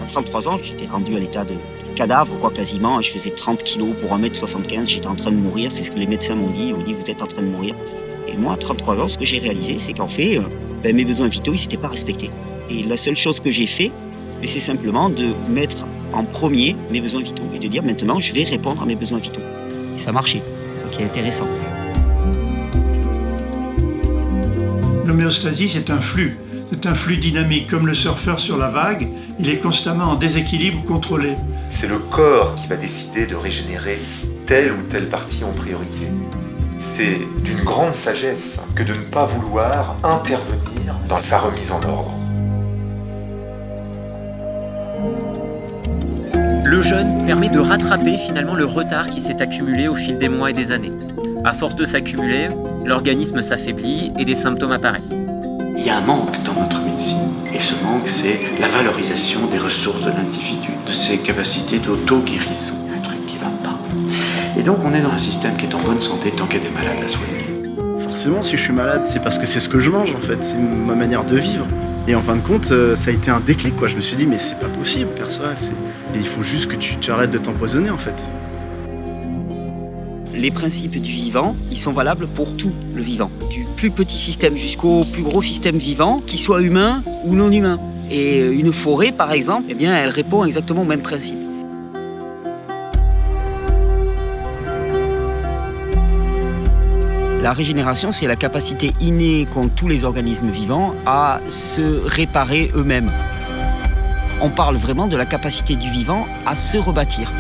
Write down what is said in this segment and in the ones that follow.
33 ans, j'étais rendu à l'état de cadavre, quoi, quasiment. Je faisais 30 kilos pour 1m75. J'étais en train de mourir. C'est ce que les médecins m'ont dit. Ils m'ont dit, vous êtes en train de mourir. Et moi, à 33 ans, ce que j'ai réalisé, c'est qu'en fait, mes besoins vitaux, ils ne s'étaient pas respectés. Et la seule chose que j'ai fait, c'est simplement de mettre en premier mes besoins vitaux. Et de dire, maintenant, je vais répondre à mes besoins vitaux. Et ça marchait. C'est ça qui est intéressant. L'homéostasie, c'est un flux. C'est un flux dynamique, comme le surfeur sur la vague. Il est constamment en déséquilibre contrôlé. C'est le corps qui va décider de régénérer telle ou telle partie en priorité. C'est d'une grande sagesse que de ne pas vouloir intervenir dans sa remise en ordre. Le jeûne permet de rattraper finalement le retard qui s'est accumulé au fil des mois et des années. À force de s'accumuler, l'organisme s'affaiblit et des symptômes apparaissent. Il y a un manque dans notre médecine. Et ce manque, c'est la valorisation des ressources de l'individu, de ses capacités d'auto-guérison. Il y a un truc qui ne va pas. Et donc, on est dans un système qui est en bonne santé tant qu'il y a des malades à soigner. Forcément, si je suis malade, c'est parce que c'est ce que je mange, en fait. C'est ma manière de vivre. Et en fin de compte, ça a été un déclic, quoi. Je me suis dit, mais c'est pas possible, Perceval. Et il faut juste que tu arrêtes de t'empoisonner, en fait. Les principes du vivant, ils sont valables pour tout le vivant. Du plus petit système jusqu'au plus gros système vivant, qu'il soit humain ou non humain. Et une forêt, par exemple, eh bien, elle répond exactement au même principe. La régénération, c'est la capacité innée qu'ont tous les organismes vivants à se réparer eux-mêmes. On parle vraiment de la capacité du vivant à se rebâtir.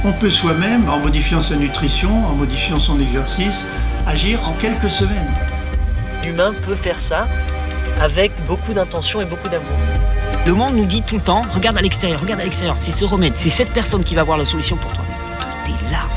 On peut soi-même, en modifiant sa nutrition, en modifiant son exercice, agir en quelques semaines. L'humain peut faire ça avec beaucoup d'intention et beaucoup d'amour. Le monde nous dit tout le temps, regarde à l'extérieur, c'est se remettre. C'est cette personne qui va avoir la solution pour toi. Tout est là.